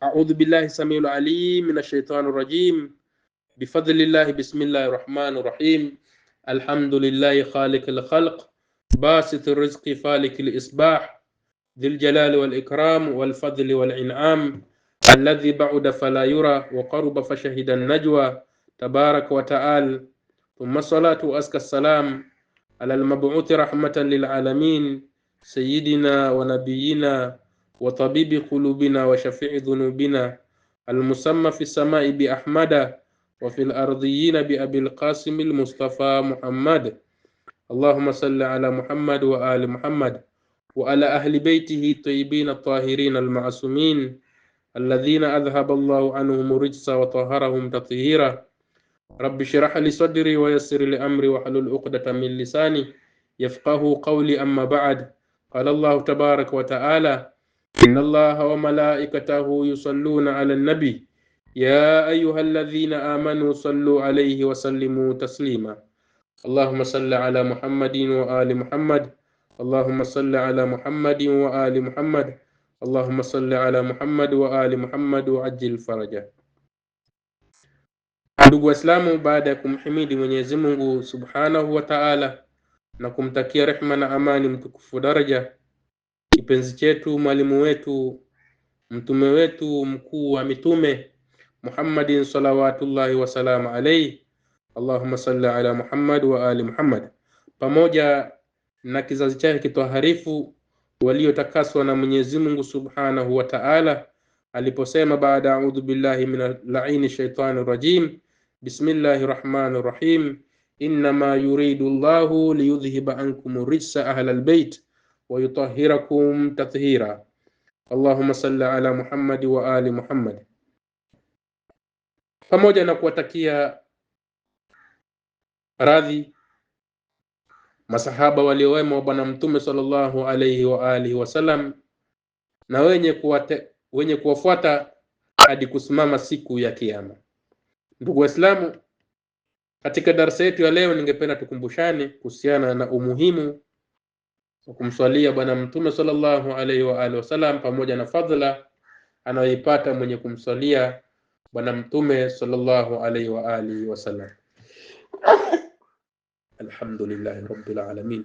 أعوذ بالله السميع العليم من الشيطان الرجيم. بفضل الله بسم الله الرحمن الرحيم. الحمد لله خالق الخلق باسط الرزق فالك الإصباح ذي الجلال والإكرام والفضل والإنعام الذي بعد فلا يرى وقرب فشهد النجوى تبارك وتعالى. ثم الصلاة وأزكى السلام على المبعوث رحمة للعالمين سيدنا ونبينا وطبيب قلوبنا وشفيع ذنوبنا المسمى في السماء بأحمد وفي الأرضيين بأبي القاسم المصطفى محمد. اللهم صل على محمد وآل محمد وعلى أهل بيته الطيبين الطاهرين المعصومين الذين أذهب الله عنهم الرجس وطهرهم تطهيرا. رب اشرح لي صدري ويسر لي أمري واحلل عقدة من لساني يفقهوا قولي. أما بعد، قال الله تبارك وتعالى: إن الله وملائكته يصلون على النبي يا أيها الذين آمنوا صلوا عليه وسلموا تسليما. اللهم صل على محمد وآل محمد. اللهم صل على محمد وآل محمد. اللهم صل على محمد وآل محمد وعجل فرجه. Ndugu Waislamu, baada ya kumhimidi Mwenyezi Mungu Subhanahu wa Ta'ala na kumtakia rehema na amani mtukufu daraja kipenzi chetu, mwalimu wetu, mtume wetu, mkuu wa mitume Muhammadin salawatullahi wasalamu alayhi, Allahumma salli ala Muhammad wa ali Muhammad, pamoja na kizazi chake kitoharifu waliotakaswa na Mwenyezi Mungu Subhanahu wa Ta'ala aliposema baada a'udhu billahi minal la'ini shaitanir rajim bismillahir rahmanir rahim innama yuridu Allahu liyudhhiba ankum rijsa ahlal bait wa yutahhirakum tathira. Allahumma salli ala Muhammad wa ali Muhammad, pamoja na kuwatakia radhi masahaba waliowema wa bwana mtume sallallahu alayhi wa alihi wasallam na wenye kuwafuata hadi kusimama siku ya kiyama. Ndugu Waislamu, katika darasa yetu ya leo ningependa tukumbushane kuhusiana na umuhimu wa kumswalia bwana mtume sallallahu alayhi wa alihi wasallam pamoja na fadhila anayoipata mwenye kumswalia bwana mtume sallallahu alayhi wa alihi wasallam. Alhamdulillah rabbil alamin.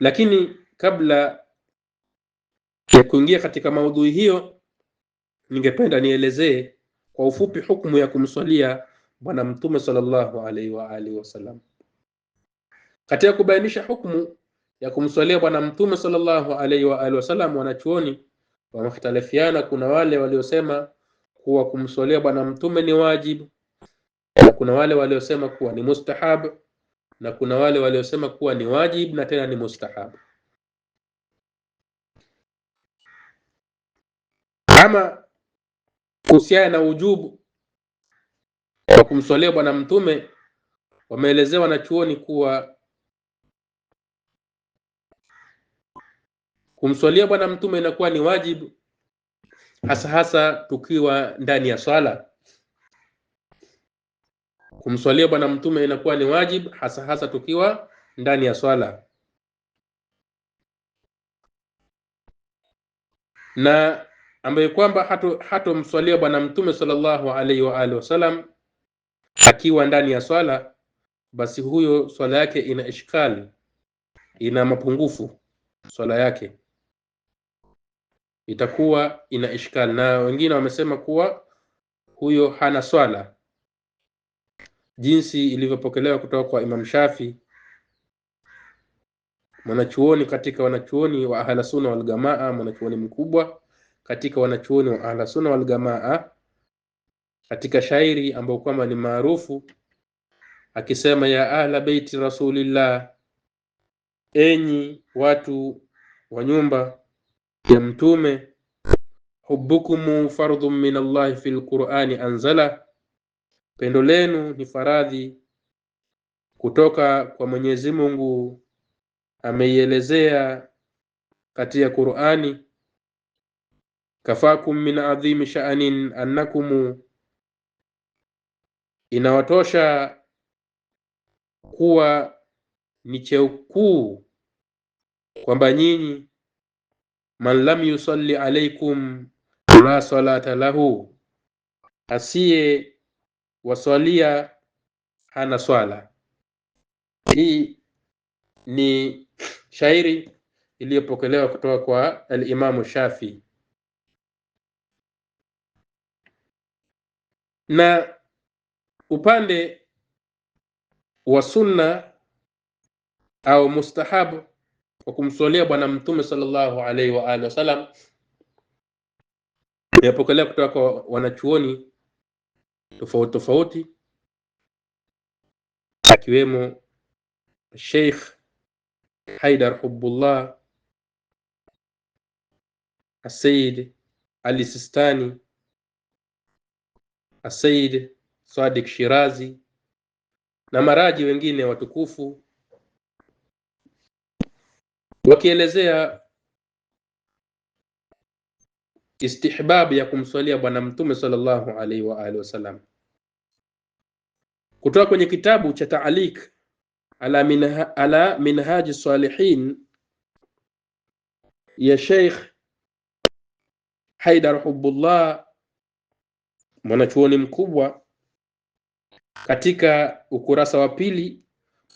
Lakini kabla ya kuingia katika maudhui hiyo, ningependa nielezee kwa ufupi hukumu ya kumswalia bwana mtume sallallahu alayhi wa alihi wasallam. Katika kubainisha hukumu ya kumswalia bwana mtume sallallahu alayhi wa alihi wasallam, wanachuoni wamekhtalifiana. Kuna wale waliosema kuwa kumswalia bwana mtume ni wajibu, na kuna wale waliosema kuwa ni mustahab, na kuna wale waliosema kuwa ni wajib na tena ni mustahab. Ama kuhusiana na ujubu wa kumswalia bwana mtume, wameelezewa na chuoni kuwa kumswalia bwana mtume inakuwa ni wajibu hasa tukiwa ndani ya swala. Kumswalia bwana mtume inakuwa ni wajibu hasa tukiwa ndani ya swala, na ambaye kwamba hatomswalia bwana mtume sallallahu alayhi wa alihi wasallam akiwa ndani ya swala, basi huyo swala yake ina ishkali, ina mapungufu. Swala yake itakuwa ina ishkali, na wengine wamesema kuwa huyo hana swala, jinsi ilivyopokelewa kutoka kwa Imam Shafi, mwanachuoni katika wanachuoni wa Ahla Sunna wal Jamaa, mwanachuoni mkubwa katika wanachuoni wa Ahla Sunna wal Jamaa, katika shairi ambao kwamba ni maarufu akisema: ya ahla baiti rasulillah, enyi watu wa nyumba ya mtume, hubbukum fardhun min Allah fil Qur'ani anzala, pendo lenu ni faradhi kutoka kwa Mwenyezi Mungu ameielezea katika Qur'ani. Kafakum min adhimi sha'anin annakum, inawatosha kuwa ni cheo kuu kwamba nyinyi, man lam yusalli alaykum la salata lahu, asiye waswalia hana swala. Hii ni shairi iliyopokelewa kutoka kwa al-Imam Shafi. Na upande wa sunna au mustahabu wa kumswalia bwana mtume sallallahu alaihi wa alihi wasallam yapokelewa kutoka kwa wanachuoni tofauti tofauti, akiwemo Sheikh Haidar Hubbullah, As-Sayyid Ali Sistani, As-Sayyid Sadiq Shirazi na maraji wengine watukufu, wakielezea istihbab ya kumswalia bwana mtume sallallahu alaihi wa alihi wasallam. Kutoka kwenye kitabu cha Ta'liq ala Minhaj Salihin ya Sheikh Haidar Hubbullah, mwanachuoni mkubwa, katika ukurasa wa pili,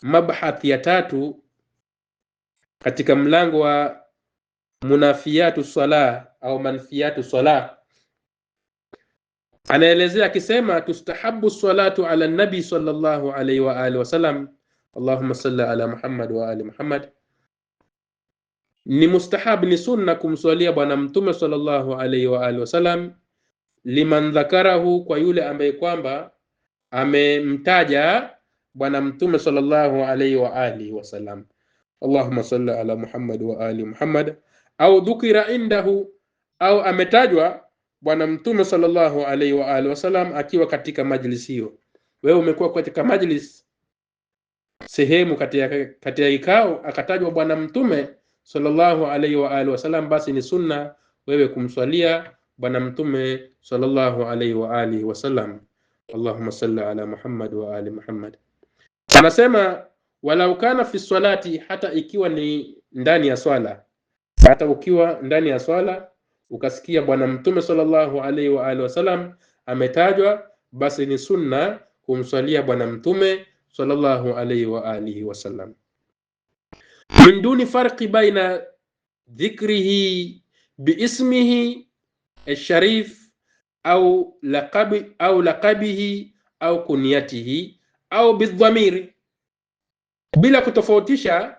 mabhath ya 3, katika mlango wa munafiyatu salah au manfiyatu salah, anaelezea akisema, tustahabu salatu ala nabi sallallahu alayhi wa alihi wasallam, Allahumma salli ala Muhammad wa ali Muhammad. Ni mustahab, ni sunna kumswalia bwana mtume sallallahu alayhi wa alihi wasallam, liman dhakarahu, kwa yule ambaye kwamba amemtaja bwana mtume sallallahu alayhi wa alihi wasallam, Allahumma salli ala Muhammad wa ali Muhammad, au dhukira indahu, au ametajwa bwana mtume sallallahu alayhi wa alihi wasallam akiwa katika majlis hiyo. Wewe umekuwa katika majlis, sehemu katika kikao, akatajwa bwana mtume sallallahu alayhi wa alihi wasallam, basi ni sunna wewe kumswalia bwana mtume sallallahu alayhi wa alihi wasallam, Allahumma salli ala Muhammad wa ali Muhammad. Anasema walau kana fi salati, hata ikiwa ni ndani ya swala, hata ukiwa ndani ya swala ukasikia bwana mtume sallallahu alayhi wa alihi wasallam ametajwa, basi ni sunna kumswalia bwana mtume sallallahu alayhi wa alihi wasallam, min duni farqi baina dhikrihi biismihi alsharif au laqabihi au kunyatihi au bidhamiri, bila kutofautisha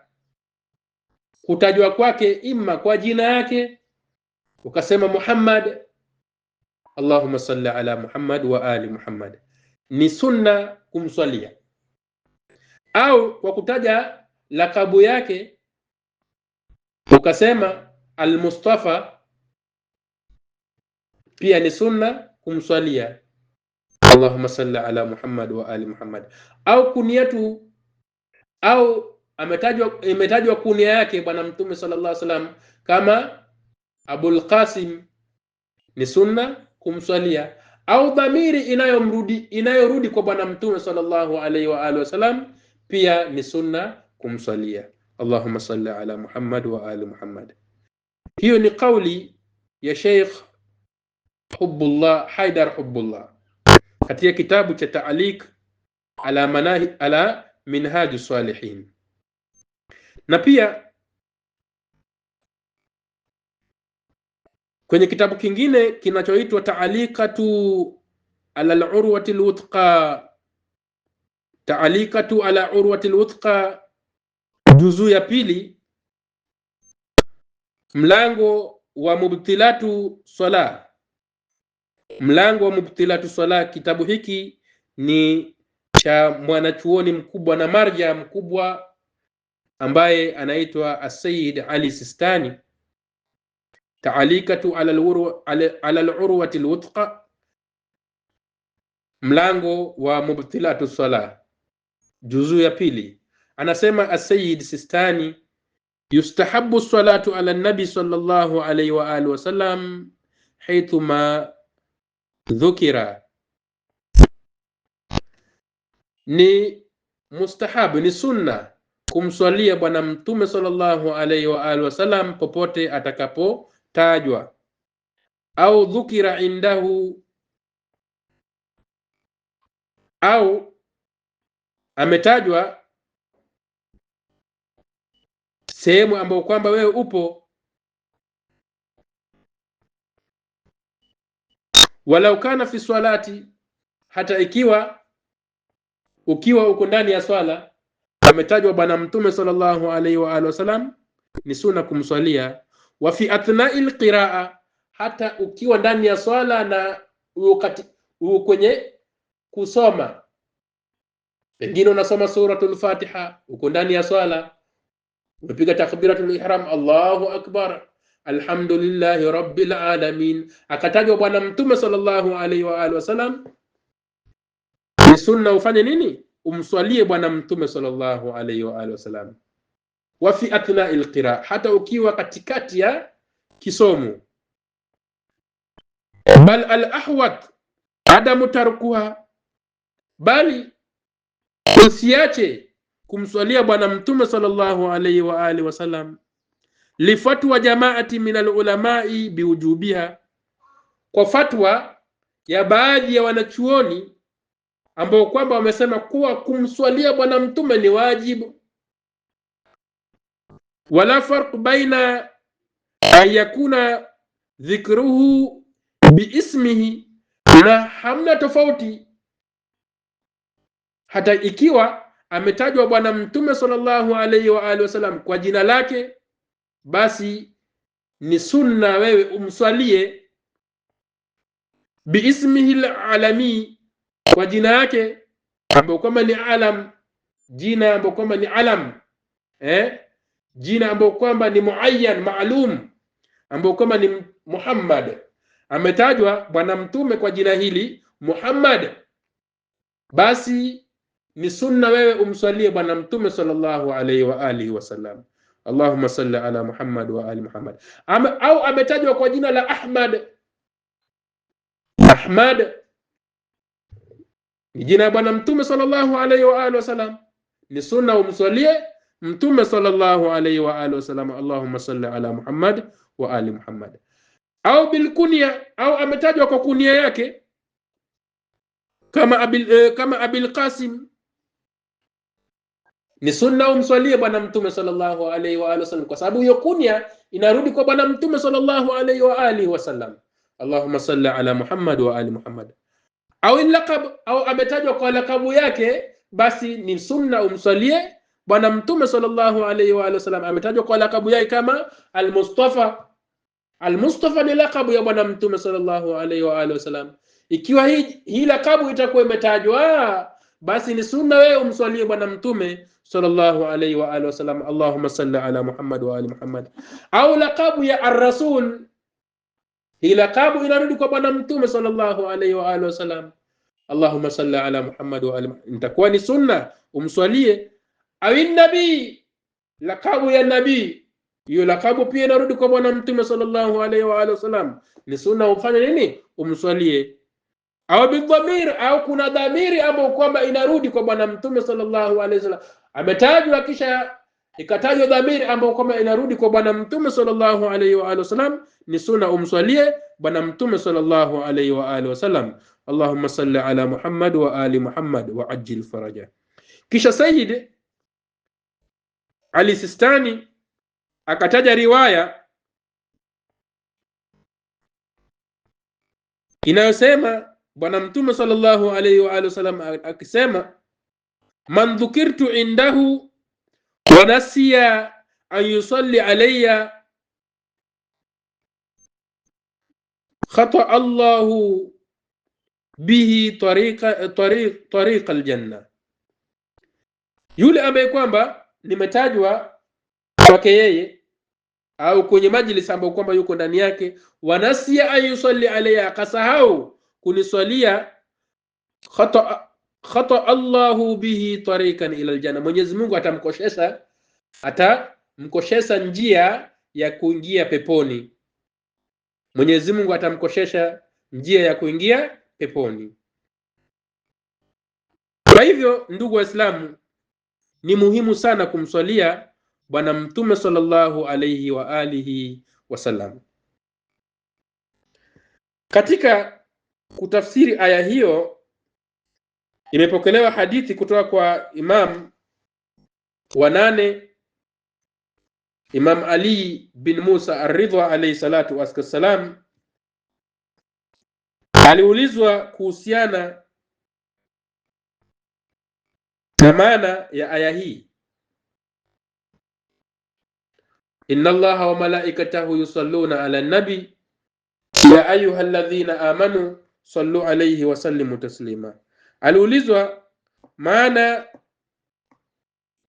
kutajwa kwake imma kwa jina yake ukasema Muhammad, Allahumma salli ala Muhammad wa ali Muhammad, ni sunna kumswalia, au kwa kutaja lakabu yake ukasema al-Mustafa, pia ni sunna kumswalia, Allahumma salli ala Muhammad wa ali Muhammad. Au kunyatu, au imetajwa kunia yake bwana mtume sallallahu alaihi wasallam kama Abul Qasim, ni sunna kumswalia, au dhamiri inayorudi kwa bwana mtume sallallahu alaihi wa alihi wasallam, pia ni sunna kumswalia, Allahumma salli ala Muhammad wa ali Muhammad. Hiyo ni kauli ya Sheikh Hubbullah, Haidar Hubbullah, katika kitabu cha Ta'liq ala Minhaj Salihin. Na pia kwenye kitabu kingine kinachoitwa Ta'liqatu ala al-Urwati al-Wuthqa, Ta'liqatu ala Urwati al-Wuthqa, juzu ya pili, mlango wa mubtilatu salah, mlango wa mubtilatu salah. Kitabu hiki ni cha mwanachuoni mkubwa na marja mkubwa ambaye anaitwa As-Sayyid Ali Sistani. Ta'liqatu ala al-Urwati al-Wuthqa, mlango wa mubtilatu salah, juzu ya pili. Anasema As-Sayyid Sistani, yustahabbu salatu ala nabi sallallahu alayhi wa alihi wasallam haythuma dhukira, ni mustahabu, ni sunna kumswalia bwana mtume sallallahu alayhi wa alihi wasallam popote atakapotajwa. au dhukira indahu, au ametajwa sehemu ambayo kwamba wewe upo, walau kana fi swalati, hata ukiwa uko ndani ya swala, ametajwa bwana mtume sallallahu alaihi wa alihi wasallam, ni sunna kumswalia. Wa fi athna'il qiraa, hata ukiwa ndani ya swala na kwenye kusoma, pengine unasoma suratul Fatiha, uko ndani ya swala, umepiga takbiratul ihram, Allahu akbar, alhamdulillahi rabbil alamin, akatajwa bwana mtume sallallahu alaihi wa alihi wasallam, ni sunna ufanye nini? Umswalie bwana mtume sallallahu alaihi wa alihi wasallam. Wa fi athna'il qiraa, hata ukiwa katikati ya kisomo. Bal al ahwat adamu tarkuha, bali usiache kumswalia bwana mtume sallallahu alaihi wa alihi wasallam, li fatwa jamaati min al ulamai biwujubiha, kwa fatwa ya baadhi ya wanachuoni ambao kwamba wamesema kuwa kumswalia bwana mtume ni wajibu. Wala farq baina an yakuna dhikruhu biismihi, na hamna tofauti hata ikiwa ametajwa bwana mtume sallallahu alaihi wa alihi wasallam kwa jina lake, basi ni sunna wewe umswalie biismihi alami, kwa jina yake ambao kama ni alam, jina ambao kama ni alam, jina ambao kwamba ni muayyan maalum, ambao kama ni Muhammad, ametajwa bwana mtume kwa jina hili Muhammad, basi ni sunna wewe umswalie bwana mtume sallallahu alaihi wa alihi wasallam, Allahumma salli ala Muhammad wa ali Muhammad. Au ametajwa kwa jina la Ahmad, Ahmad ni jina bwana mtume sallallahu alaihi wa alihi wasallam, ni sunna umswalie mtume sallallahu alaihi wa alihi wasallam, Allahumma salli ala Muhammad wa ali Muhammad. Au bil kunya, au ametajwa kwa kunia yake kama Abil Qasim, ni sunna umswalie bwana mtume sallallahu alaihi wa alihi wasallam, kwa sababu hiyo kunya inarudi kwa bwana mtume sallallahu alaihi wa alihi wasallam, Allahumma salli ala Muhammad wa ali Muhammad. Au laqab, au ametajwa kwa lakabu yake, basi ni sunna umswalie bwana mtume sallallahu alaihi wa alihi wasallam, ametajwa kwa lakabu yake kama al-Mustafa. Al-Mustafa ni lakabu ya bwana mtume sallallahu alaihi wa alihi wasallam. Ikiwa hii lakabu itakuwa imetajwa, basi ni sunna wewe umswalie bwana mtume sallallahu alaihi wa alihi wasallam, Allahumma salli ala Muhammad wa ali Muhammad. Au lakabu ya ar-Rasul, hii lakabu inarudi kwa bwana mtume sallallahu alaihi wa alihi wasallam, Allahumma salli ala Muhammad wa ali Muhammad, itakuwa ni sunna umswalie. Au nabii, lakabu ya nabii, hiyo lakabu pia inarudi kwa bwana mtume sallallahu alaihi wa alihi wasallam, ni sunna ufanye nini? Umswalie. Au bidhamir, au kuna dhamiri ambayo kwamba inarudi kwa bwana mtume sallallahu alaihi wasallam, ametajwa kisha ikatajwa dhamiri ambayo kwamba inarudi kwa bwana mtume sallallahu alaihi wa alihi wasallam, ni sunna umswalie bwana mtume sallallahu alaihi wa alihi wasallam, Allahumma salli ala Muhammad wa ali Muhammad wa ajil faraja. Kisha Sayyid Ali Sistani akataja riwaya inayosema bwana mtume sallallahu alaihi wa alihi wasallam akisema, man dhukirtu indahu wa nasiya an yusalli alayya khata Allahu bihi tariqa aljanna, yule ambaye kwamba nimetajwa kwake yeye au kwenye majlis ambayo kwamba yuko ndani yake, wanasia ayusalli alayya, akasahau kuniswalia, khata Allahu bihi tariqan ila aljanna, Mwenyezi Mungu atamkoshesha njia ya kuingia peponi. Mwenyezi Mungu atamkoshesha njia ya kuingia peponi. Kwa hivyo ndugu Waislamu, ni muhimu sana kumswalia bwana mtume sallallahu alayhi wa alihi wasallam. Katika kutafsiri aya hiyo imepokelewa hadithi kutoka kwa Imam wa 8 Imam Ali bin Musa Ar-Ridha alayhi salatu wassalam. Aliulizwa kuhusiana na maana ya aya hii, inna Allaha wa malaikatahu yusalluna ala nabi ya ayyuhalladhina amanu sallu alayhi wa sallimu taslima. Aliulizwa maana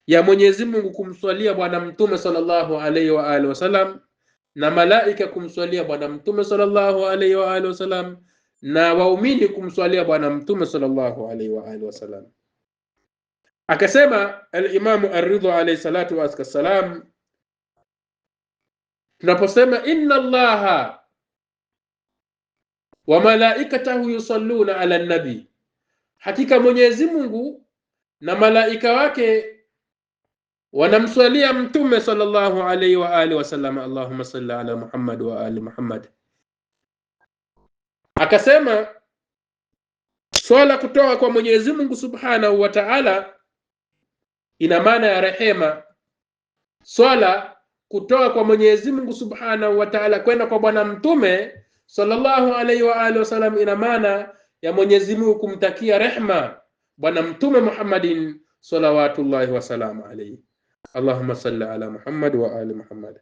ya Mwenyezi Mungu kumswalia bwana mtume sallallahu alayhi wa alihi wasallam na malaika kumswalia bwana mtume sallallahu alayhi wa alihi wasallam na waumini kumswalia bwana mtume sallallahu alayhi wa alihi wasallam. Akasema al-Imam Ar-Ridha alayhi salatu wassalam, tunaposema inna Allaha wa malaikatahu yusalluna ala nabi, hakika Mwenyezi Mungu na malaika wake wanamswalia mtume sallallahu alayhi wa alihi wasallam, Allahumma salli ala Muhammad wa ali Muhammad. Akasema swala kutoka kwa Mwenyezi Mungu subhanahu wa ta'ala ina maana ya rehema. Swala kutoka kwa Mwenyezi Mungu subhanahu wa ta'ala kwenda kwa bwana mtume sallallahu alayhi wa alihi wasallam ina maana ya Mwenyezi Mungu kumtakia rehma bwana mtume Muhammadin salawatullahi wa salamu alayhi, Allahumma salli ala Muhammad wa ali Muhammad.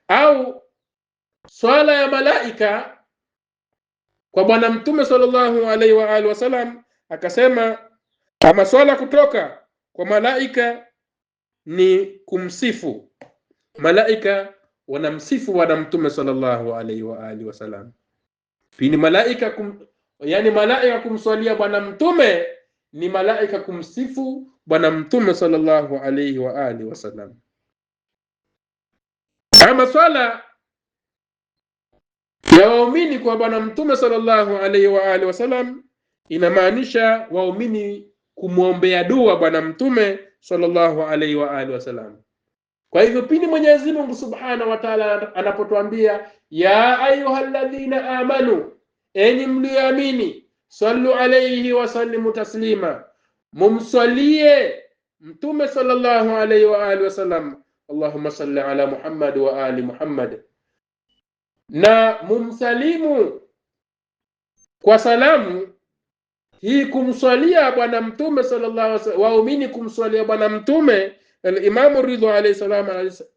Au swala ya malaika kwa bwana mtume sallallahu alayhi wa alihi wasallam, akasema kama swala kutoka kwa malaika ni kumsifu. Malaika wanamsifu bwana mtume sallallahu alayhi wa alihi wasallam. Pini malaika yani malaika kumswalia bwana mtume ni malaika kumsifu bwana mtume sallallahu alayhi wa alihi wasallam. Kama swala ya waumini kwa bwana mtume sallallahu alayhi wa alihi wasallam inamaanisha waumini kumuombea dua bwana mtume sallallahu alayhi wa alihi wasallam. Kwa hivyo pindi Mwenyezi Mungu subhanahu wa ta'ala anapotuambia ya ayyuhalladhina amanu, enyi mlioamini, sallu alayhi wa sallimu taslima, mumsalie mtume sallallahu alayhi wa alihi wasallam, Allahumma salli ala Muhammad wa ali Muhammad, na mumsalimu kwa salamu hii kumswalia bwana mtume sallallahu alayhi wasallam, waumini kumswalia bwana mtume. Al-Imam Ridha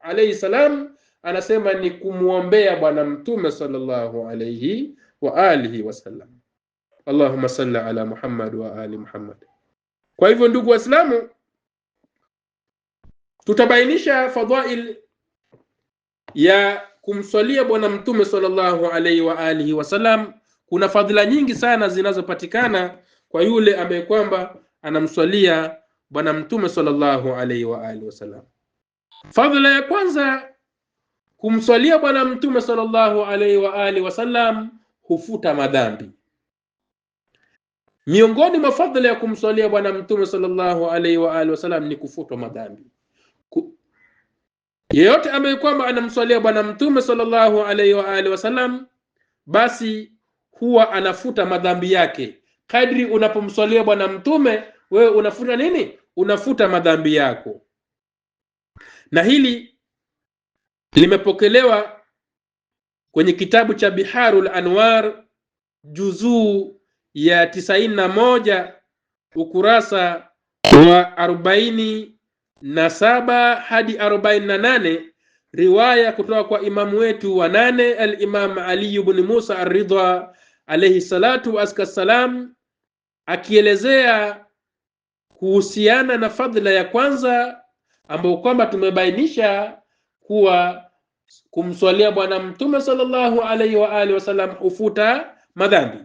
alayhi salam anasema ni kumuombea bwana mtume sallallahu alayhi wa alihi wasallam, Allahumma salli ala Muhammad wa ali Muhammad. Kwa hivyo ndugu waislamu, tutabainisha fadhail ya kumswalia bwana mtume sallallahu alayhi wa alihi wasallam. Kuna fadhila nyingi sana zinazopatikana kwa yule ambaye kwamba anamswalia bwana mtume sallallahu alayhi wa alihi wasallam. Fadhila ya kwanza, kumswalia bwana mtume sallallahu alayhi wa alihi wasallam hufuta madhambi. Miongoni mwa fadhila ya kumswalia bwana mtume sallallahu alayhi wa alihi wasallam ni kufuta madhambi. Yeyote ambaye kwamba anamswalia bwana mtume sallallahu alayhi wa alihi wasallam, basi huwa anafuta madhambi yake. Kadri unapomswalia bwana mtume, wewe unafuta nini? Unafuta madhambi yako. Na hili limepokelewa kwenye kitabu cha Biharul Anwar juzuu ya 91 ukurasa wa 47 hadi 48, riwaya kutoka kwa imamu wetu wa 8 al-Imam Ali ibn Musa Ar-Ridha alayhi salatu wassalam, akielezea kuhusiana na fadhila ya kwanza ambayo kwamba tumebainisha kuwa kumswalia bwana mtume sallallahu alayhi wa alihi wasallam hufuta madhambi.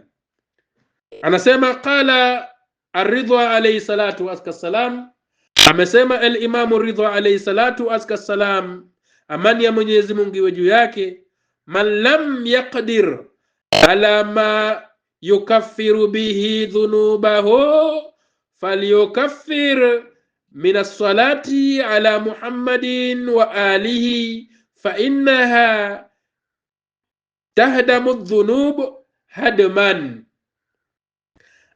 Anasema qala Ar-Ridha alayhi salatu wassalam, amesema al-Imam Ar-Ridha alayhi salatu wassalam, amani ya Mwenyezi Mungu iwe juu yake, man lam yaqdir ala ma yukaffiru bihi dhunubahu falyukaffir min as-salati ala Muhammadin wa alihi fa innaha tahdamu adh-dhunub hadman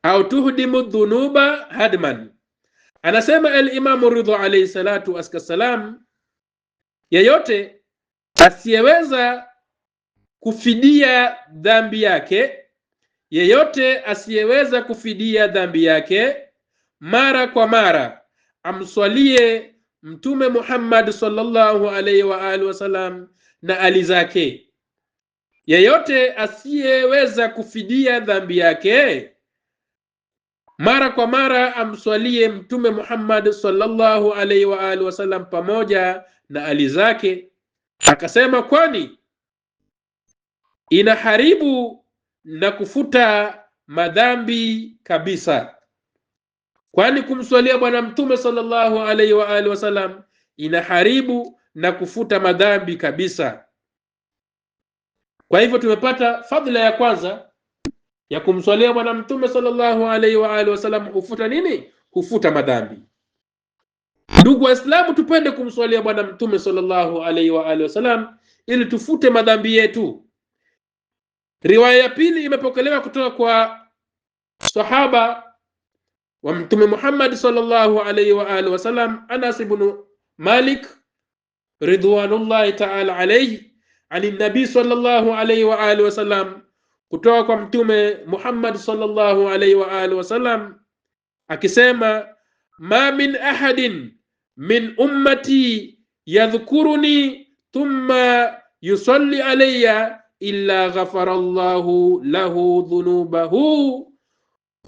au tuhdimu dhunuba hadman. Anasema al-Imam Ridha alayhi salatu wassalam, yeyote asiyeweza kufidia dhambi yake, yeyote asiyeweza kufidia dhambi yake mara kwa mara, amswalie Mtume Muhammad sallallahu alayhi wa alihi wasallam na ali zake. Yeyote asiyeweza kufidia dhambi yake mara kwa mara, amswalie Mtume Muhammad sallallahu alayhi wa alihi wasallam pamoja na ali zake. Akasema kwani inaharibu na kufuta madhambi kabisa. Kwani kumswalia bwana Mtume sallallahu alayhi wa alihi wasallam inaharibu na kufuta madhambi kabisa. Kwa hivyo tumepata fadhila ya kwanza ya kumswalia bwana Mtume sallallahu alayhi wa alihi wasallam, hufuta nini? Hufuta madhambi. Ndugu Waislamu, tupende kumswalia bwana Mtume sallallahu alayhi wa alihi wasallam ili tufute madhambi yetu. Riwaya ya pili imepokelewa kutoka kwa sahaba wa Mtume Muhammad sallallahu alayhi wa alihi wasallam, Anas ibn Malik ridwanullahi ta'ala alayhi, ani nabii sallallahu alayhi wa alihi wasallam, kutoka kwa Mtume Muhammad sallallahu alayhi wa alihi wasallam akisema, ma min ahadin min ummati yadhkuruni thumma yusalli alayya illa ghafara Allahu lahu dhunubahu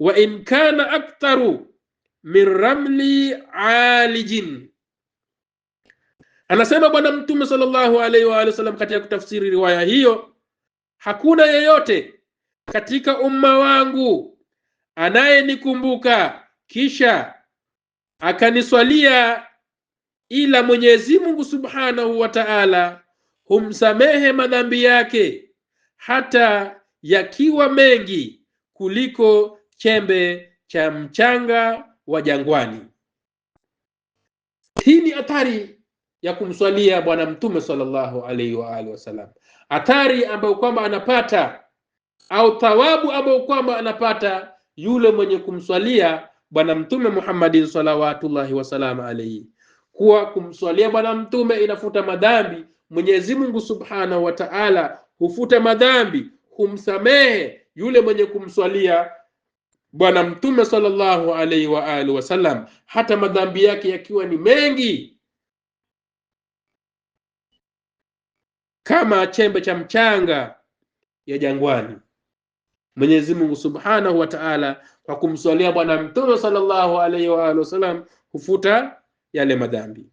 wa in kana aktharu min ramli alijin. Anasema bwana Mtume sallallahu alayhi wa sallam katika kutafsiri riwaya hiyo, hakuna yeyote katika umma wangu anayenikumbuka kisha akaniswalia ila Mwenyezi Mungu subhanahu wa ta'ala humsamehe madhambi yake hata yakiwa mengi kuliko chembe cha mchanga wa jangwani. Hii ni athari ya kumswalia bwana Mtume sallallahu alayhi wa alihi wasallam, athari ambayo kwamba anapata au thawabu ambayo kwamba anapata yule mwenye kumswalia bwana Mtume Muhammadin salawatullahi wasallam alayhi. Kuwa kumswalia bwana Mtume inafuta madhambi. Mwenyezi Mungu subhanahu wa ta'ala hufuta madhambi, humsamehe yule mwenye kumswalia bwana Mtume sallallahu alayhi wa alihi wasallam, hata madhambi yake yakiwa ni mengi kama chembe cha mchanga ya jangwani. Mwenyezi Mungu subhanahu wa ta'ala kwa kumswalia bwana Mtume sallallahu alayhi wa alihi wasallam hufuta yale madhambi.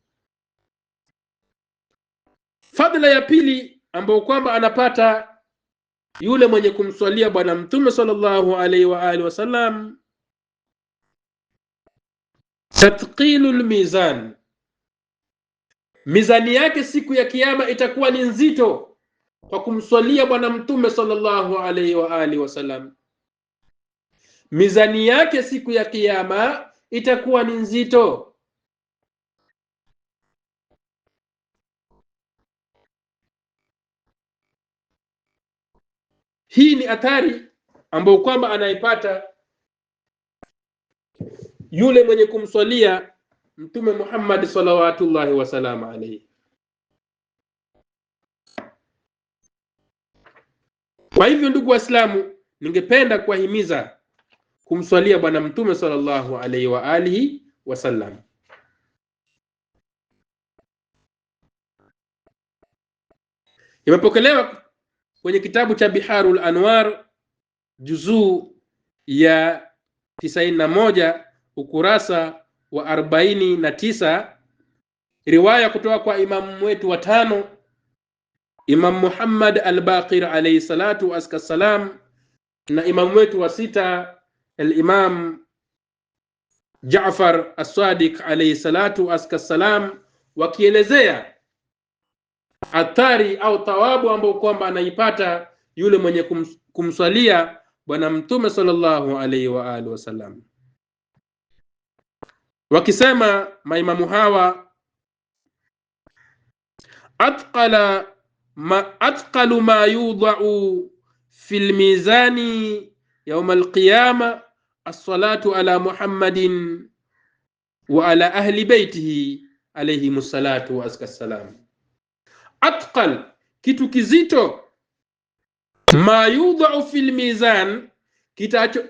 Fadhila ya pili ambayo kwamba anapata yule mwenye kumswalia bwana Mtume sallallahu alayhi wa alihi wasallam, tathqilul mizan, mizani yake siku ya kiyama itakuwa ni nzito kwa kumswalia bwana Mtume sallallahu alayhi wa alihi wasallam. Mizani yake siku ya kiyama itakuwa ni nzito. Hii ni athari ambayo kwamba anaipata yule mwenye kumswalia Mtume Muhammad salawatullahi wasallam alayhi. Kwa hivyo ndugu Waislamu, ningependa kuwahimiza kumswalia bwana Mtume sallallahu alayhi wa alihi wasallam. Imepokelewa kwenye kitabu cha Biharul Anwar juzuu ya 91 ukurasa wa 49, riwaya kutoka kwa imamu wetu wa tano, Imam Muhammad al-Baqir alayhi salatu wassalam, na imamu wetu wa sita al-Imam Jaafar as-Sadiq alayhi salatu wassalam, wakielezea athari au thawabu ambao kwamba anaipata yule mwenye kumswalia bwana Mtume sallallahu alayhi wa alihi wasallam, wakisema maimamu hawa, atqalu ma yudha'u fil mizani yawm al-qiyama as-salatu ala Muhammadin wa ala ahli baitihi alayhi salatu wa assalam. Atqal, kitu kizito, ma yudha'u fil mizan,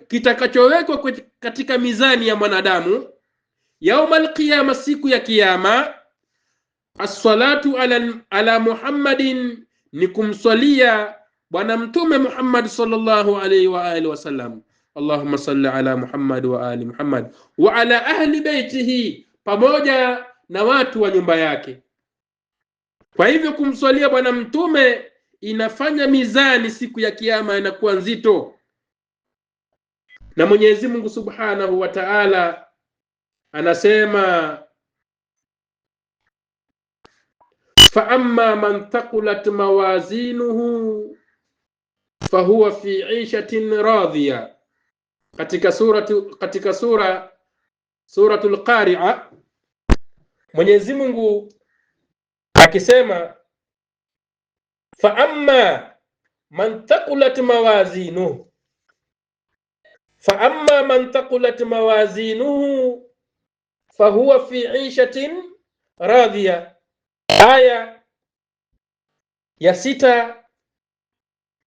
kitakachowekwa katika mizani ya mwanadamu yaumal qiyama, siku ya kiyama, as-salatu ala Muhammadin, ni kumswalia bwana mtume Muhammad sallallahu alayhi wa alihi wasallam. Allahumma salli ala Muhammad wa ali Muhammad wa ala ahli baitihi, pamoja na watu wa nyumba yake. Kwa hivyo kumswalia bwana mtume inafanya mizani siku ya kiyama inakuwa nzito, na Mwenyezi Mungu Subhanahu wa Ta'ala anasema, fa amma man thaqulat mawazinuhu fahuwa fi 'ishatin radhiya, katika suratul Qari'a, Mwenyezi Mungu akisema, fa amma man thaqulat mawazinuhu, fa amma man thaqulat mawazinuhu fahuwa fi 'ishatin radhiya. Aya ya 6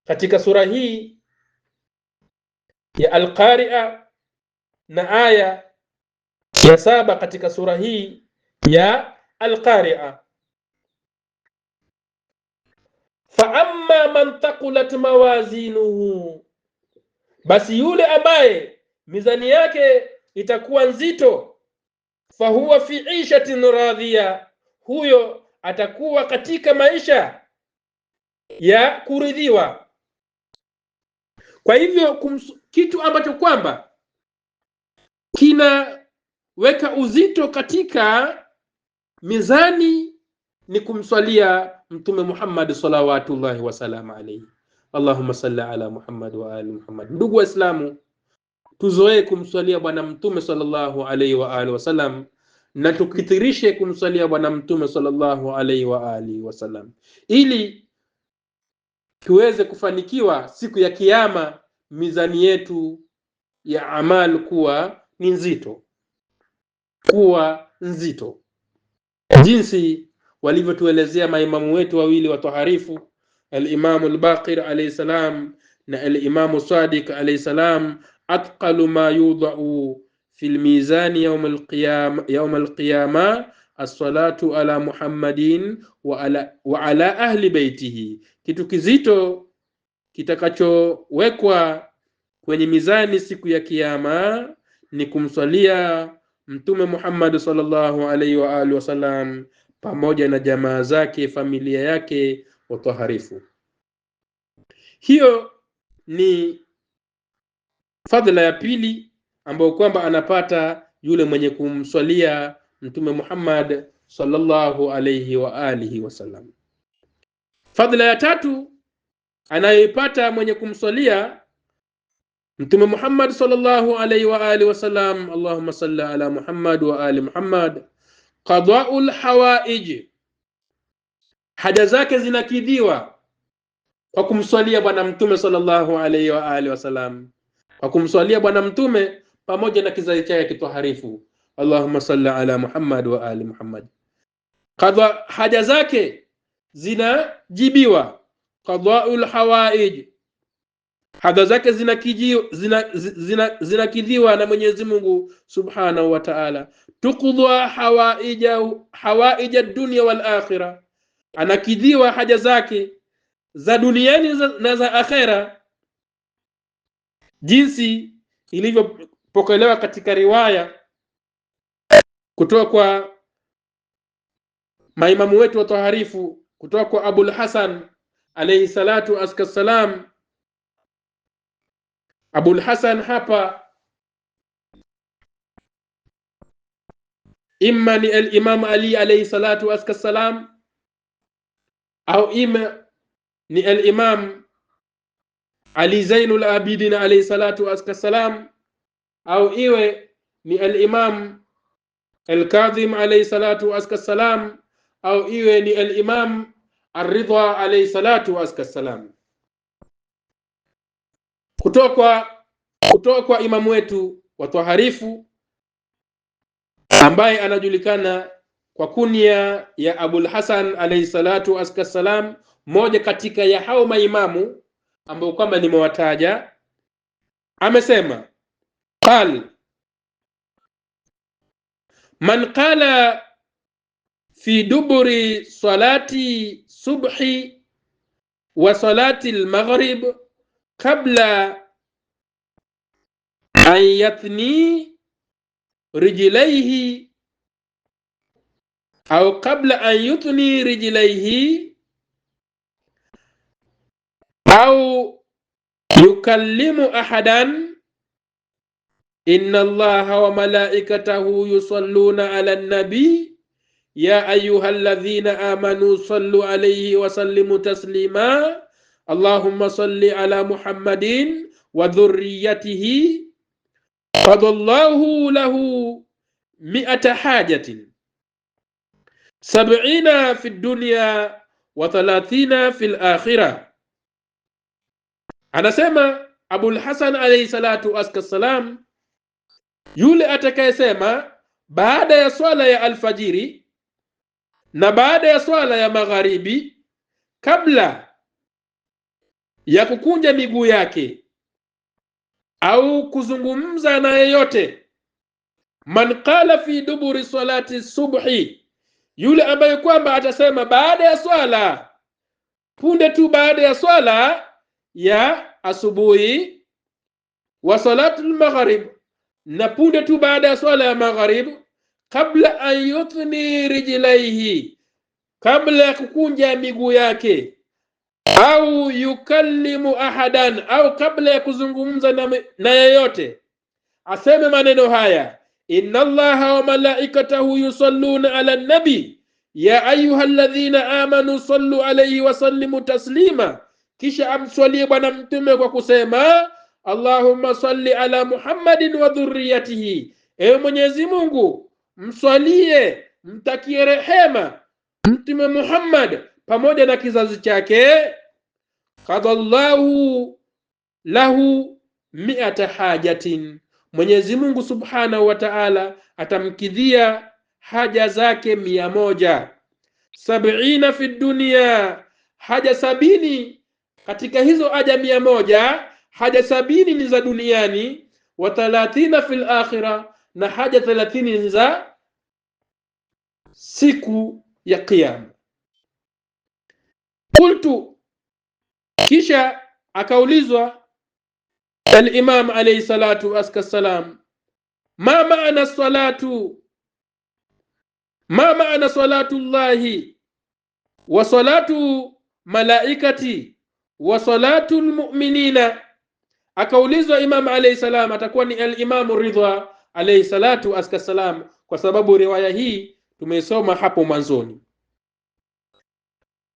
katika sura hii ya Al-Qari'a na aya ya 7 katika sura hii ya Al-Qari'a. Fa amma man thaqulat mawazinuhu, basi yule ambaye mizani yake itakuwa nzito, fahuwa fi 'ishatin radhiya, huyo atakuwa katika maisha ya kuridhiwa. Kwa hivyo kitu ambacho kwamba kinaweka uzito katika mizani ni kumswalia mtume Muhammad salawatullahi wasallam alayhi. Allahumma salli ala Muhammad wa ali Muhammad. Ndugu Waislamu, tuzoee kumswalia bwana mtume sallallahu alayhi wa alihi wasallam, na tukithirishe kumswalia bwana mtume sallallahu alayhi wa alihi wasallam, ili tuweze kufanikiwa siku ya kiyama, mizani yetu ya amal kuwa ni nzito, kuwa nzito, jinsi walivyotuelezea maimamu wetu wawili watoharifu, al-Imam al-Baqir alayhi salam na al-Imam Sadiq alayhi salam, atqalu ma yudha'u fil mizani yawm al-qiyama as-salatu ala Muhammadin wa ala ahli baitihi, kitu kizito kitakachowekwa kwenye mizani siku ya kiyama ni kumswalia mtume Muhammad sallallahu alayhi wa alihi wasallam pamoja na jamaa zake, familia yake watoharifu. Hiyo ni fadhila ya pili ambayo kwamba anapata yule mwenye kumswalia mtume Muhammad sallallahu alayhi wa alihi wasallam. Fadhila ya tatu anayoipata mwenye kumswalia mtume Muhammad sallallahu alayhi wa alihi wasallam, Allahumma salli ala Muhammad wa ali Muhammad, qada'ul hawaij, haja zake zinakidhiwa kwa kumswalia bwana mtume sallallahu alayhi wa alihi wasallam, kwa kumswalia bwana mtume pamoja na kizazi chake kitoharifu. Allahumma salli ala Muhammad wa ali Muhammad, haja zake zinajibiwa, qada'ul hawaij, haja zake zinakidhiwa na Mwenyezi Mungu Subhanahu wa Ta'ala. Tuqdha hawaija dunya wal akhirah, anakidhiwa haja zake za duniani na za akhera, jinsi ilivyopokelewa katika riwaya kutoka kwa maimamu wetu watoharifu, kutoka kwa Abul Hasan alayhi salatu wassalam. Abul Hasan hapa imma ni al-Imam Ali alayhi salatu wassalam, au imma ni al-Imam Ali Zainul Abidin alayhi salatu wassalam, au iwe ni al-Imam al-Kadhim alayhi salatu wassalam, au iwe ni al-Imam Ar-Ridha alayhi salatu wassalam. kutoka kwa imamu wetu wataharifu ambaye anajulikana kwa kunia ya Abul Hasan alayhi salatu wassalam, moja katika ya hao maimamu ambao kwamba nimewataja. Amesema qal man qala fi duburi salati subhi wa salati al-maghrib qabla an yathni rijlaihi au qabla an yuthni rijlaihi au yukallimu ahadan inna Allaha wa malaikatahu yusalluna ala nabi ya ayyuhalladhina amanu sallu alayhi wa sallimu taslima Allahumma salli ala Muhammadin wa dhurriyyatihi qadallahu lahu mi'ata hajatin 70 fi dunya wa 30 fil akhirah. Anasema Abul Hasan alayhi salatu wassalam, yule atakayesema baada ya swala ya alfajiri na baada ya swala ya magharibi kabla ya kukunja miguu yake au kuzungumza na yeyote, man qala fi duburi salati subhi, yule ambaye kwamba atasema baada ya swala, punde tu baada ya swala ya asubuhi, wa salatul maghrib, na punde tu baada ya swala ya maghrib, kabla an yuthni rijlaihi, kabla ya kukunja miguu yake, au yukallimu ahadan, au kabla ya kuzungumza na yeyote, aseme maneno haya: inna Allaha wa malaikatahu yusalluna ala nabi ya ayyuhalladhina amanu sallu alayhi wa sallimu taslima, kisha amswalie bwana mtume kwa kusema Allahumma salli ala Muhammadin wa dhurriyyatihi, ewe Mwenyezi Mungu mswalie, mtakie rehema mtume Muhammad pamoja na kizazi chake. Qadallahu lahu mi'ata hajatin, Mwenyezi Mungu subhanahu wa ta'ala atamkidhia haja zake 100. 70 fi dunya, haja 70 katika hizo haja 100, haja 70 ni za duniani, wa 30 fil akhirah, na haja 30 ni za siku ya Kiyama. Qultu, kisha akaulizwa al-Imam alayhi salatu wassalam, ma maana salatu llahi wa salatu malaikati wa salatu almu'minina. Akaulizwa Imam alayhi salam, atakuwa ni al-Imam Ridha alayhi salatu wassalam, kwa sababu riwaya hii tumeisoma hapo mwanzoni.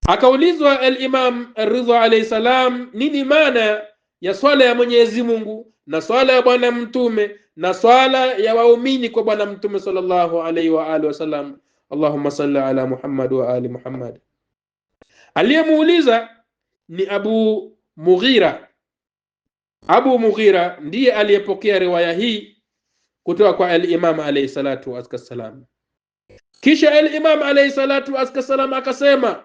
Akaulizwa al-Imam Ridha alayhi salam, nini maana ya swala ya Mwenyezi Mungu na swala ya bwana mtume na swala ya waumini kwa bwana mtume sallallahu alayhi wa alihi wasallam? Allahumma salli ala Muhammad wa ali Muhammad. Aliyemuuliza ni Abu Mughira. Abu Mughira ndiye aliyepokea riwaya hii kutoka kwa al-Imam alayhi salatu wassalam. Kisha al-Imam alayhi salatu wassalam akasema,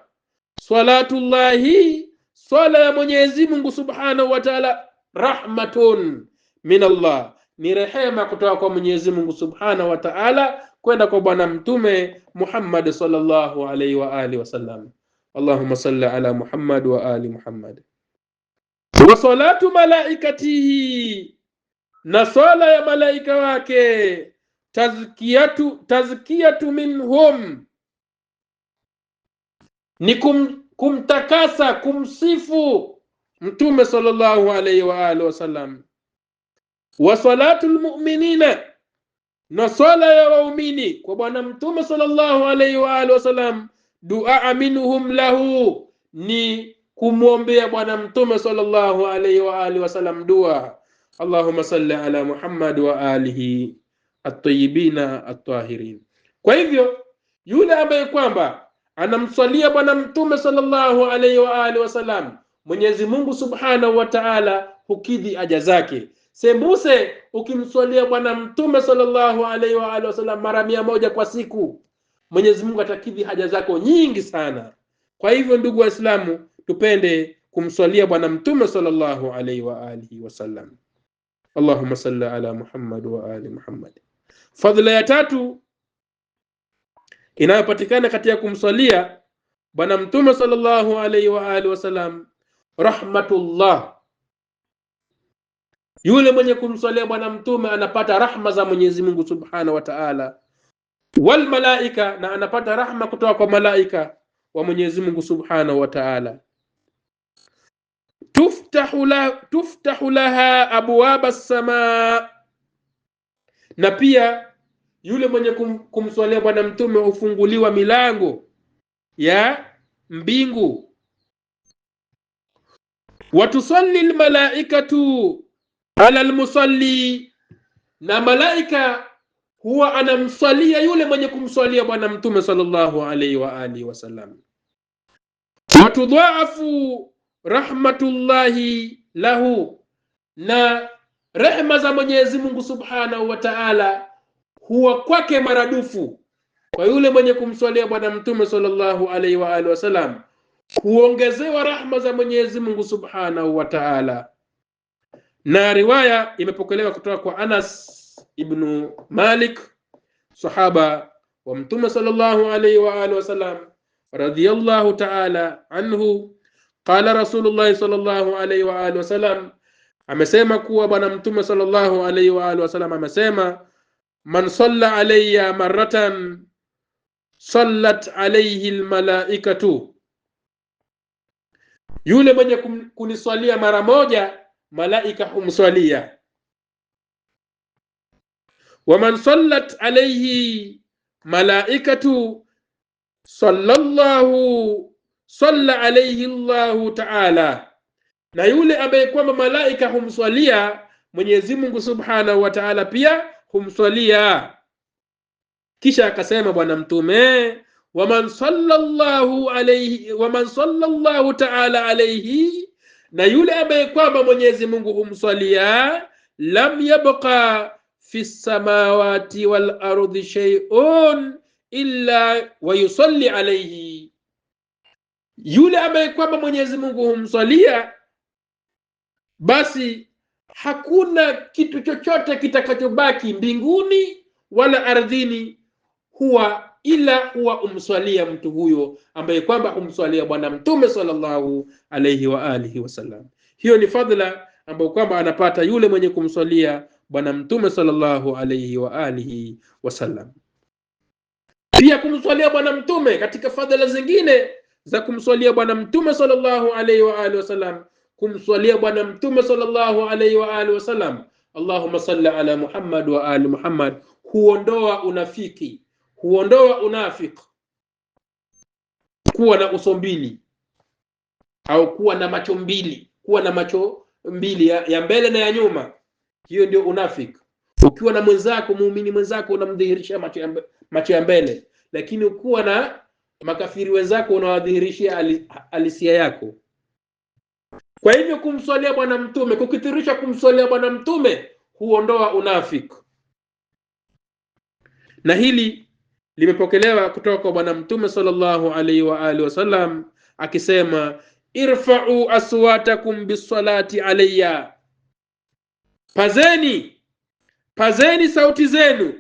salatullahi, swala ya Mwenyezi Mungu subhanahu wa ta'ala, rahmatun min Allah, ni rehema kutoka kwa Mwenyezi Mungu subhanahu wa ta'ala kwenda kwa bwana mtume Muhammad sallallahu alayhi wa alihi wasallam. Allahumma salli ala Muhammad wa ali Muhammad. Wa salatu malaikatihi, na swala ya malaika wake, tazkiyatu minhum, ni kumtakasa, kumsifu mtume sallallahu alayhi wa alihi wasallam. Wa salatul mu'minina, na swala ya waumini kwa bwana mtume sallallahu alayhi wa alihi wasallam, dua minhum lahu, ni kumwombea bwana mtume sallallahu alayhi wa alihi wasallam dua. Allahumma salli ala Muhammad wa alihi at-tayyibina at-tahirin. Kwa hivyo yule ambaye kwamba anamswalia bwana mtume sallallahu alayhi wa alihi wasallam, Mwenyezi Mungu subhanahu wa ta'ala hukidhi haja zake. Sembuse ukimswalia bwana mtume sallallahu alaihi wa alihi wasallam mara 100 kwa siku, Mwenyezi Mungu atakidhi haja zako nyingi sana. Kwa hivyo ndugu waislamu, tupende kumswalia bwana mtume sallallahu alaihi wa alihi wasallam. Allahumma salli ala Muhammad wa ali Muhammad. Fadhila ya 3 inayopatikana katika kumswalia bwana mtume sallallahu alaihi wa alihi wasallam, rahmatullah. Yule mwenye kumswalia bwana mtume anapata rahma za Mwenyezi Mungu subhanahu wa ta'ala, wal malaika, na anapata rahma kutoka kwa malaika wa Mwenyezi Mungu subhanahu wa ta'ala. Tuftahu laha abwaba as-samaa, na pia yule mwenye kumswalia bwana mtume hufunguliwa milango ya mbingu. Watusalli almalaikatu ala almusalli, na malaika huwa anamswalia yule mwenye kumswalia bwana mtume sallallahu alaihi wa alihi wasallam. Watudhaafu rahmatullahi lahu, na rehema za Mwenyezi Mungu subhanahu wa ta'ala huwa kwake maradufu. Kwa yule mwenye kumswalia bwana mtume sallallahu alaihi wa alihi wasallam huongezewa rahma za Mwenyezi Mungu subhanahu wa ta'ala. Na riwaya imepokelewa kutoka kwa Anas ibn Malik, sahaba wa mtume sallallahu alaihi wa alihi wasallam, radiyallahu ta'ala anhu, qala Rasulullah sallallahu alaihi wa alihi wasallam, amesema kuwa bwana mtume sallallahu alaihi wa alihi wasallam amesema, man salla alayya marratan sallat alayhi almalaikatu, yule mwenye kuniswalia mara moja malaika humswalia. Wa man sallat alayhi malaikatu salla alayhi Allahu ta'ala, na yule ambaye kwamba malaika humswalia Mwenyezi Mungu subhanahu wa ta'ala pia humswalia. Kisha akasema bwana mtume, wa man sallallahu ta'ala alayhi, na yule ambaye kwamba Mwenyezi Mungu humswalia, lam yabqa fi samawati wal ardi shay'un illa wa yusalli alayhi, yule ambaye kwamba Mwenyezi Mungu humswalia, basi hakuna kitu chochote kitakachobaki mbinguni wala ardhini huwa umswalia mtu huyo ambaye kwamba humswalia bwana mtume sallallahu alayhi wa alihi wasallam. Hiyo ni fadhila ambayo kwamba anapata yule mwenye kumswalia bwana mtume sallallahu alayhi wa alihi wasallam. Pia kumswalia bwana mtume, katika fadhila zingine za kumswalia bwana mtume sallallahu alayhi wa alihi wasallam, kumswalia bwana mtume sallallahu alayhi wa alihi wasallam, Allahumma salli ala Muhammad wa ali Muhammad, huondoa unafiki, huondoa unafiki, kuwa na uso mbili au kuwa na macho mbili, kuwa na macho mbili ya mbele na ya nyuma. Hiyo ndio unafiki. Ukiwa na mwenzako, muumini mwenzako, unamdhihirisha macho ya mbele, lakini ukiwa na makafiri wenzako unawadhihirishia alisia yako. Kwa hivyo kumswalia bwana mtume, kukithirisha kumswalia bwana mtume huondoa unafiki. Na hili limepokelewa kutoka kwa bwana mtume sallallahu alaihi wa alihi wasallam akisema, irfa'u aswatakum bisalati alayya, pazeni sauti zenu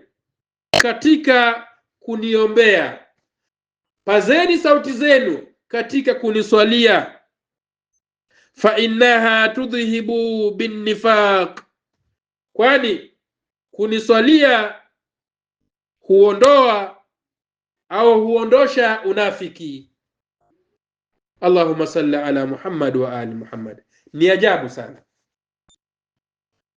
katika kuniombea, pazeni sauti zenu katika kuniswalia. Fa innaha tudhihibu bin nifaq, kwani kuniswalia huondoa au huondosha unafiki. Allahumma salli ala Muhammad wa ali Muhammad. Ni ajabu sana.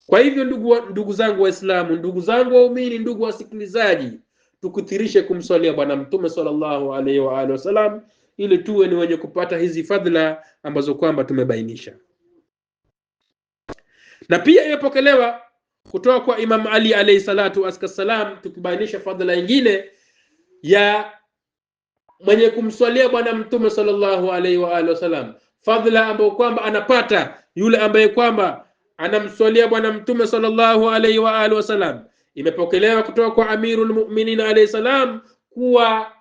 Kwa hivyo ndugu zangu Waislamu, ndugu zangu waumini, ndugu wasikilizaji, tukuthirishe kumswalia bwana mtume sallallahu alaihi wa alihi wasallam ili tuwe ni wenye kupata hizi fadhila ambazo kwamba tumebainisha. Na pia imepokelewa kutoka kwa Imam Ali alayhi salatu wassalam, tukibainisha fadhila nyingine ya mwenye kumswalia bwana mtume sallallahu alaihi wa alihi wasallam, fadhila ambayo kwamba anapata yule ambaye kwamba anamswalia bwana mtume sallallahu alaihi wa alihi wasallam, imepokelewa kutoka kwa Amirul Mu'minin alayhi salam kuwa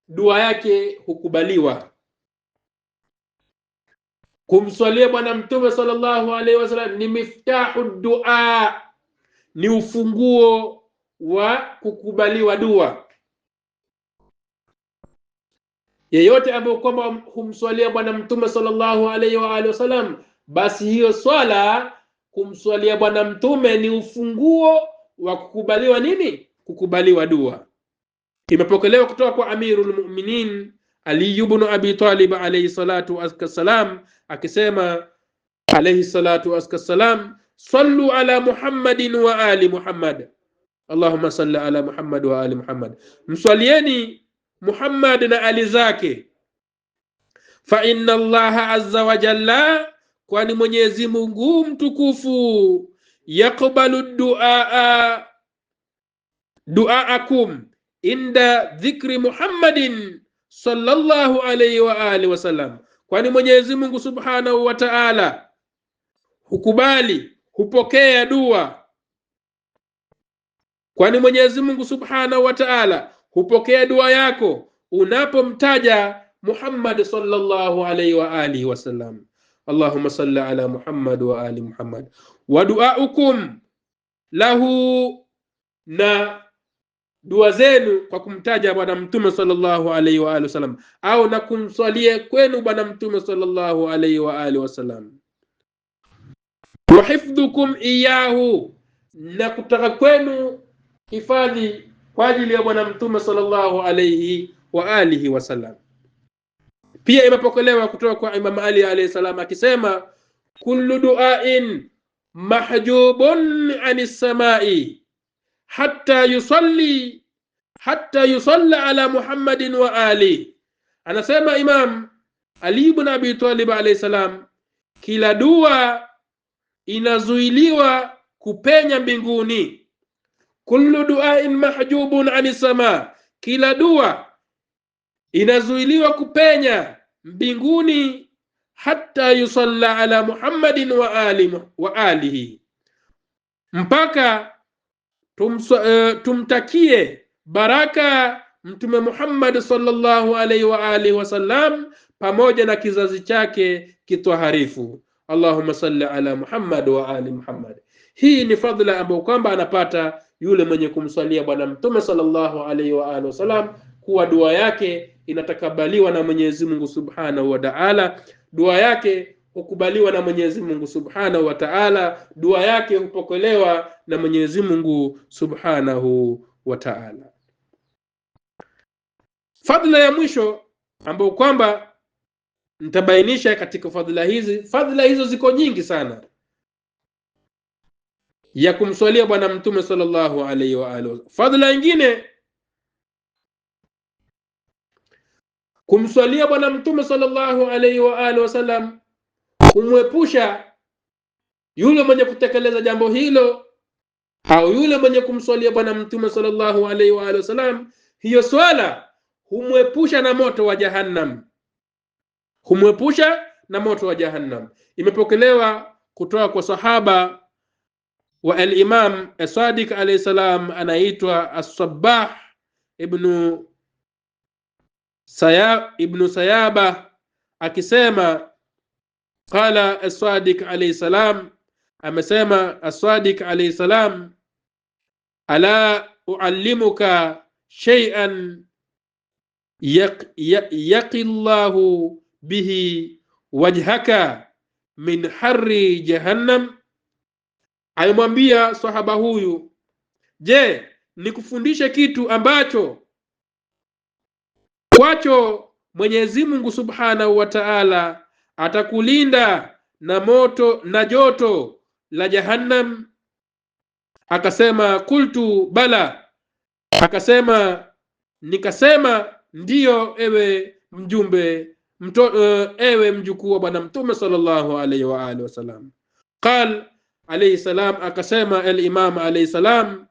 dua yake hukubaliwa. Kumswalia bwana mtume sallallahu alaihi wasallam ni miftahu dua, ni ufunguo wa kukubaliwa dua. Yeyote ambaye kwamba humswalia bwana mtume sallallahu alaihi wa alihi wasallam, basi hiyo swala kumswalia bwana mtume ni ufunguo wa kukubaliwa nini? Kukubaliwa dua. Imepokelewa kutoka kwa Amirul Mu'minin Ali ibn Abi Talib alayhi salatu wassalam akisema alayhi salatu wassalam, sallu ala Muhammadin wa ali Muhammad, Allahumma salli ala Muhammad wa ali Muhammad, mswalieni Muhammad na ali zake. Fa inna Allaha azza wa jalla, kwani Mwenyezi Mungu mtukufu, yakbalu duaakum inda dhikri Muhammadin sallallahu alayhi wa alihi wasallam, kwani Mwenyezi Mungu subhanahu wa ta'ala hukubali, hupokea dua. Kwani Mwenyezi Mungu subhanahu wa ta'ala hupokea dua yako unapomtaja Muhammad sallallahu alayhi wa alihi wasallam. Allahumma salli ala Muhammad wa ali Muhammad. Wa duaukum lahu, na dua zenu kwa kumtaja bwana mtume sallallahu alayhi wa alihi wasallam, au na kumswalia kwenu bwana mtume sallallahu alayhi wa alihi wasallam. Wa hifdhukum iyahu, na kutaka kwenu hifadhi kwa ajili ya bwana mtume sallallahu alayhi wa alihi wasallam. Pia imepokelewa kutoka kwa Imam Ali alayhi salam akisema, kullu du'ain mahjubun anis samai hatta yusalla ala Muhammadin wa ali. Anasema Imam Ali ibn Abi Talib alayhi salam, kila dua inazuiliwa kupenya mbinguni. Kullu du'ain mahjubun anis sama, kila dua inazuiliwa kupenya mbinguni, hatta yusalla ala Muhammadin wa alihi, mpaka tumtakie baraka mtume Muhammad sallallahu alaihi wa alihi wasallam pamoja na kizazi chake kitwaharifu. Allahumma salli ala Muhammad wa ali Muhammad. Hii ni fadhila ambayo kwamba anapata yule mwenye kumswalia bwana mtume sallallahu alaihi wa alihi wasallam, kuwa dua yake inatakabaliwa na Mwenyezi Mungu subhanahu wa ta'ala. Dua yake hukubaliwa na Mwenyezi Mungu subhanahu wa ta'ala. Dua yake hupokelewa na Mwenyezi Mungu subhanahu wa ta'ala. Fadhila ya mwisho ambayo kwamba nitabainisha katika fadhila hizi, fadhila hizo ziko nyingi sana, ya kumswalia bwana mtume sallallahu alaihi wa alihi. Fadhila nyingine, kumswalia bwana mtume sallallahu alaihi wa alihi wasallam kumwepusha yule mwenye kutekeleza jambo hilo, au yule mwenye kumswalia bwana mtume sallallahu alaihi wa alihi wasallam, hiyo swala humwepusha na moto wa jahannam, humwepusha na moto wa jahannam. Imepokelewa kutoka kwa sahaba wa al-Imam as-Sadiq alayhi salam, anaitwa As-Sabbah ibn Sayaba akisema, qala As-Sadiq alayhi salam, amesema As-Sadiq alayhi salam, ala uallimuka shay'an yaqillahu bihi wajhaka min harri jahannam. Alimwambia sahaba huyu, je, nikufundishe kitu ambacho kwacho Mwenyezi Mungu subhanahu wa ta'ala atakulinda na moto na joto la jahannam? Akasema, kultu bala, akasema nikasema ndiyo, ewe mjumbe ewe mjukuu wa bwana mtume sallallahu alaihi wa alihi wasallam. Qal alayhi salam, akasema al-Imam alayhi salam,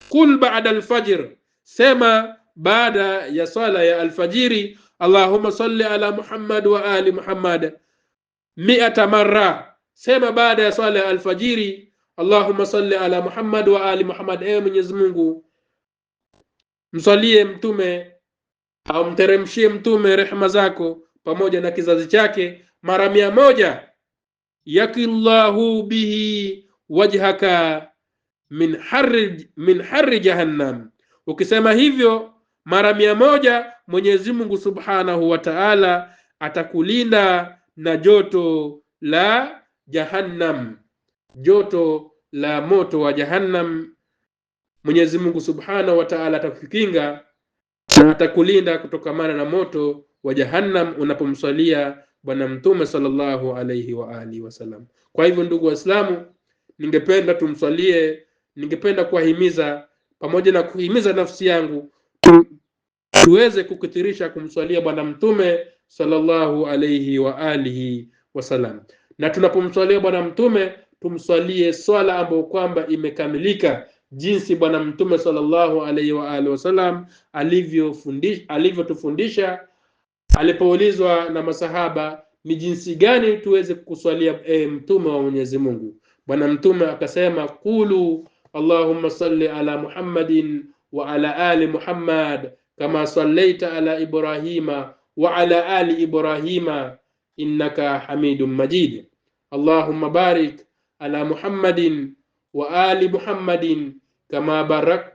qul ba'da al-fajr, sema baada ya sala ya alfajiri, Allahumma salli ala Muhammad wa ali Muhammad 100 marra, sema baada ya swala ya alfajiri, Allahumma salli ala Muhammad wa ali Muhammad, ewe Mwenyezi Mungu msalie mtume au mteremshie mtume rehema zako pamoja na kizazi chake mara 100. yakillahu bihi wajhaka min harri jahannam. Ukisema hivyo mara 100, Mwenyezi Mungu Subhanahu wa Ta'ala atakulinda na joto la Jahannam, joto la moto wa Jahannam. Mwenyezi Mungu Subhanahu wa Ta'ala atakukinga na atakulinda kutokamana na moto wa Jahannam unapomswalia Bwana Mtume sallallahu alayhi wa alihi wasallam. Kwa hivyo ndugu Waislamu, ningependa tumswalie, ningependa kuwahimiza pamoja na kuhimiza nafsi yangu tuweze kukithirisha kumswalia Bwana Mtume sallallahu alayhi wa alihi wasallam. Na tunapomswalia Bwana Mtume tumswalie swala ambayo kwamba imekamilika, jinsi Bwana Mtume sallallahu alayhi wa alihi wasallam alivyotufundisha alipoulizwa na masahaba ni jinsi gani tuweze kuswalia mtume wa Mwenyezi Mungu. Bwana Mtume akasema, qulu Allahumma salli ala Muhammadin wa ala ali Muhammad kama sallaita ala Ibrahima wa ala ali Ibrahima innaka Hamidum Majid. Allahumma barik ala Muhammadin wa ali Muhammadin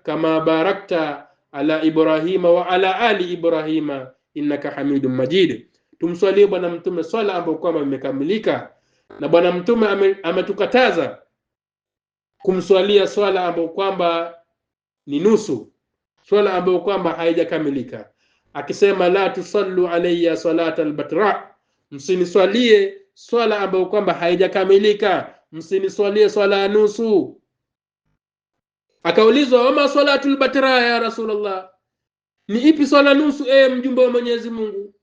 kama barakta ala Ibrahima wa ala ali Ibrahima innaka Hamidum Majid. Tumswalie Bwana Mtume swala ambayo kwamba imekamilika, na Bwana Mtume ametukataza kumswalia swala ambayo kwamba ni nusu, swala ambayo kwamba haijakamilika, akisema la tusallu alayya salata albatra, msiniswalie swala ambayo kwamba haijakamilika, msiniswalie swala ya nusu. Akaulizwa, wama salatul batra ya Rasulullah, ni ipi swala nusu mjumbe wa Mwenyezi Mungu?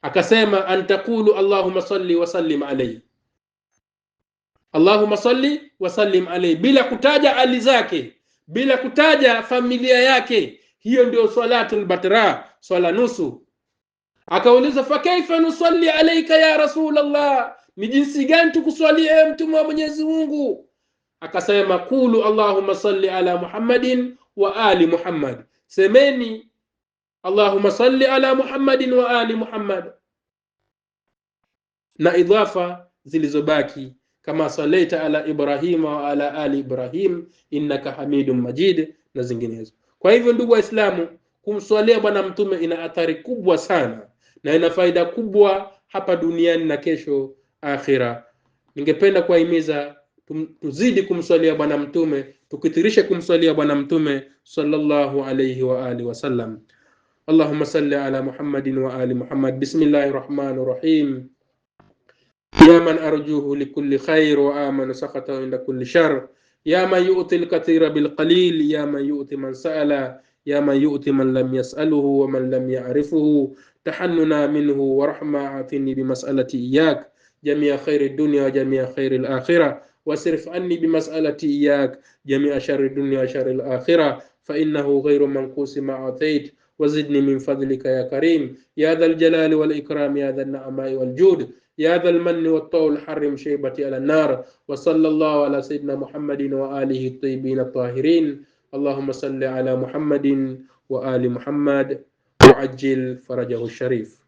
Akasema, antakulu Allahumma salli wa sallim alayhi, Allahumma salli wa sallim alayhi, bila kutaja ali zake, bila kutaja familia yake. Hiyo ndio salatul batra, swala nusu. Akauliza, fa kaifa nusalli alayka ya Rasulullah, ni jinsi gani tukuswalie mtume wa Mwenyezi Mungu? Akasema, qulu Allahumma salli ala Muhammadin wa ali Muhammad, semeni Allahumma salli ala Muhammadin wa ali Muhammad, na idhafa zilizobaki kama sallaita ala Ibrahima wa ala ali Ibrahim innaka Hamidum Majid na zinginezo. Kwa hivyo ndugu Waislamu, kumswalia Bwana Mtume ina athari kubwa sana na ina faida kubwa hapa duniani na kesho akhira. Ningependa kuwahimiza tuzidi kumswalia Bwana Mtume, tukithirishe kumswalia Bwana Mtume sallallahu alayhi wa alihi wasallam. Allahumma salli ala Muhammadin wa ali Muhammad. Bismillahir rahmanir rahim. Ya man arjuhu likulli khair wa amanu sakhatahu inda kulli shar, ya man yu'ti al-kathira bil qalil, ya man yu'ti man sa'ala, ya man yu'ti man lam yas'aluhu wa man lam ya'rifuhu tahannuna minhu wa rahma'atini bi mas'alati iyyak jami'a khairi dunya wa jami'a khairi al-akhirah wasrif anni bi mas'alati iyyak jami'a sharri dunya wa sharri al-akhirah fa innahu ghayru manqusi ma atait وزدني من فضلك يا كريم يا ذا الجلال والإكرام يا ذا النعماء والجود يا ذا المن والطول حرم شيبتي على النار. وصلى الله على سيدنا محمد وآله الطيبين الطاهرين. اللهم صل على محمد وآل محمد وعجل فرجه الشريف.